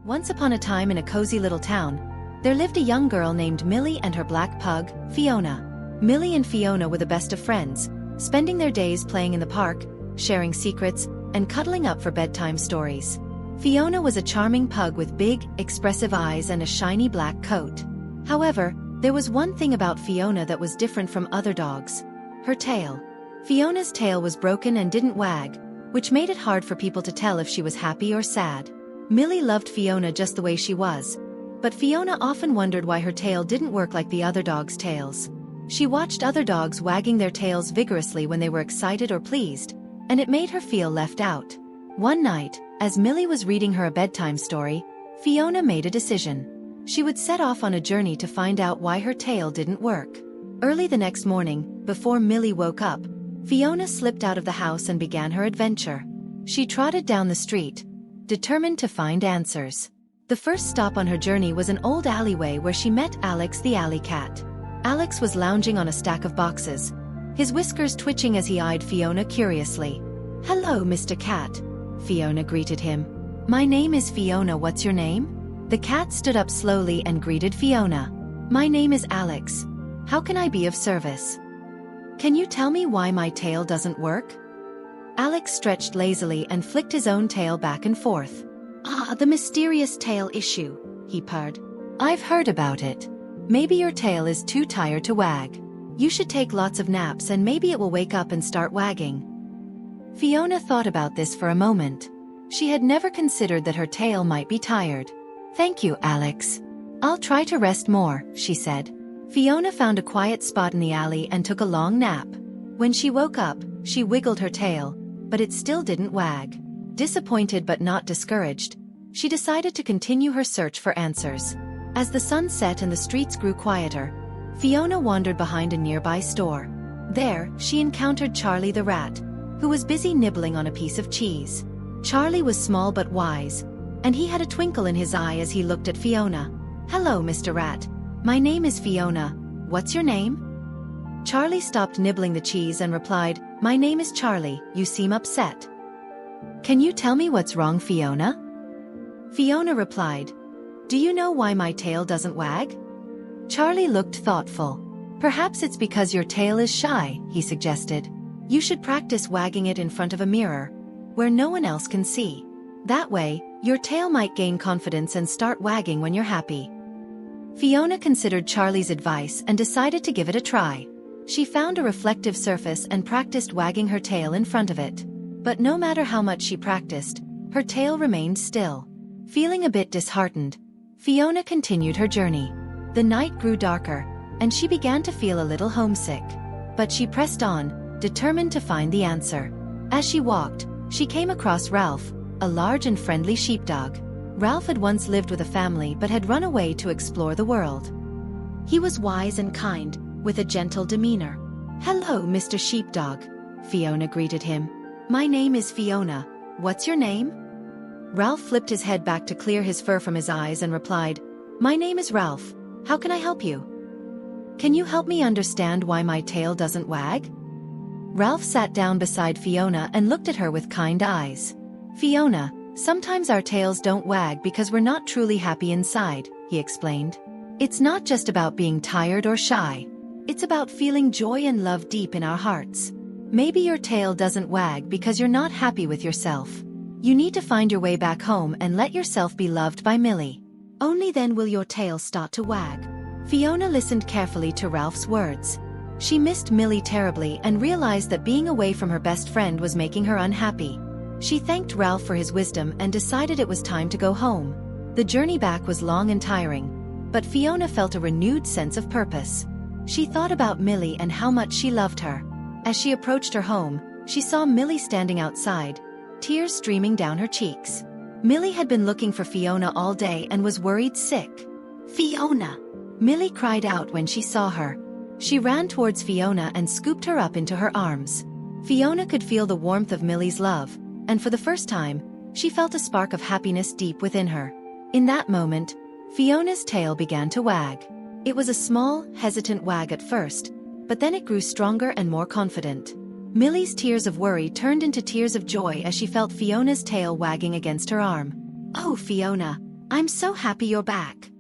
Once upon a time in a cozy little town, there lived a young girl named Millie and her black pug, Fiona. Millie and Fiona were the best of friends, spending their days playing in the park, sharing secrets, and cuddling up for bedtime stories. Fiona was a charming pug with big, expressive eyes and a shiny black coat. However, there was one thing about Fiona that was different from other dogs: her tail. Fiona's tail was broken and didn't wag, which made it hard for people to tell if she was happy or sad. Millie loved Fiona just the way she was, but Fiona often wondered why her tail didn't work like the other dogs' tails. She watched other dogs wagging their tails vigorously when they were excited or pleased, and it made her feel left out. One night, as Millie was reading her a bedtime story, Fiona made a decision. She would set off on a journey to find out why her tail didn't work. Early the next morning, before Millie woke up, Fiona slipped out of the house and began her adventure. She trotted down the street, determined to find answers. The first stop on her journey was an old alleyway where she met Alex the alley cat. Alex was lounging on a stack of boxes, his whiskers twitching as he eyed Fiona curiously. "Hello, Mr. Cat," Fiona greeted him. "My name is Fiona. What's your name?" The cat stood up slowly and greeted Fiona. "My name is Alex. How can I be of service? Can you tell me why my tail doesn't work?" Alex stretched lazily and flicked his own tail back and forth. "Ah, the mysterious tail issue," he purred. "I've heard about it. Maybe your tail is too tired to wag. You should take lots of naps and maybe it will wake up and start wagging." Fiona thought about this for a moment. She had never considered that her tail might be tired. "Thank you, Alex. I'll try to rest more," she said. Fiona found a quiet spot in the alley and took a long nap. When she woke up, she wiggled her tail, but it still didn't wag. Disappointed but not discouraged, she decided to continue her search for answers. As the sun set and the streets grew quieter, Fiona wandered behind a nearby store. There, she encountered Charlie the rat, who was busy nibbling on a piece of cheese. Charlie was small but wise, and he had a twinkle in his eye as he looked at Fiona. "Hello, Mr. Rat. My name is Fiona. What's your name?" Charlie stopped nibbling the cheese and replied, "My name is Charlie. You seem upset. Can you tell me what's wrong, Fiona?" Fiona replied, "Do you know why my tail doesn't wag?" Charlie looked thoughtful. "Perhaps it's because your tail is shy," he suggested. "You should practice wagging it in front of a mirror, where no one else can see. That way, your tail might gain confidence and start wagging when you're happy." Fiona considered Charlie's advice and decided to give it a try. She found a reflective surface and practiced wagging her tail in front of it. But no matter how much she practiced, her tail remained still. Feeling a bit disheartened, Fiona continued her journey. The night grew darker, and she began to feel a little homesick. But she pressed on, determined to find the answer. As she walked, she came across Ralph, a large and friendly sheepdog. Ralph had once lived with a family but had run away to explore the world. He was wise and kind, with a gentle demeanor. "Hello, Mr. Sheepdog," Fiona greeted him. "My name is Fiona. What's your name?" Ralph flipped his head back to clear his fur from his eyes and replied, "My name is Ralph. How can I help you? Can you help me understand why my tail doesn't wag?" Ralph sat down beside Fiona and looked at her with kind eyes. "Fiona, sometimes our tails don't wag because we're not truly happy inside," he explained. "It's not just about being tired or shy. It's about feeling joy and love deep in our hearts. Maybe your tail doesn't wag because you're not happy with yourself. You need to find your way back home and let yourself be loved by Millie. Only then will your tail start to wag." Fiona listened carefully to Ralph's words. She missed Millie terribly and realized that being away from her best friend was making her unhappy. She thanked Ralph for his wisdom and decided it was time to go home. The journey back was long and tiring, but Fiona felt a renewed sense of purpose. She thought about Millie and how much she loved her. As she approached her home, she saw Millie standing outside, tears streaming down her cheeks. Millie had been looking for Fiona all day and was worried sick. "Fiona!" Millie cried out when she saw her. She ran towards Fiona and scooped her up into her arms. Fiona could feel the warmth of Millie's love, and for the first time, she felt a spark of happiness deep within her. In that moment, Fiona's tail began to wag. It was a small, hesitant wag at first, but then it grew stronger and more confident. Millie's tears of worry turned into tears of joy as she felt Fiona's tail wagging against her arm. "Oh, Fiona, I'm so happy you're back,"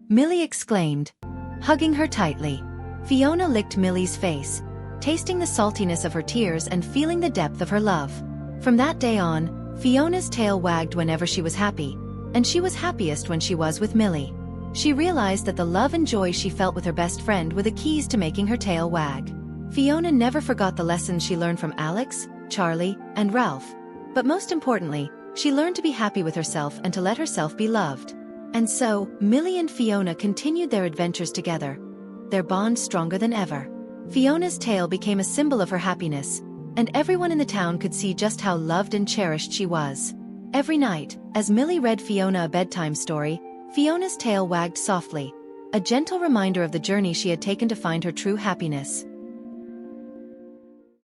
Millie exclaimed, hugging her tightly. Fiona licked Millie's face, tasting the saltiness of her tears and feeling the depth of her love. From that day on, Fiona's tail wagged whenever she was happy, and she was happiest when she was with Millie. She realized that the love and joy she felt with her best friend were the keys to making her tail wag. Fiona never forgot the lessons she learned from Alex, Charlie, and Ralph. But most importantly, she learned to be happy with herself and to let herself be loved. And so, Millie and Fiona continued their adventures together, their bond stronger than ever. Fiona's tail became a symbol of her happiness, and everyone in the town could see just how loved and cherished she was. Every night, as Millie read Fiona a bedtime story, Fiona's tail wagged softly, a gentle reminder of the journey she had taken to find her true happiness.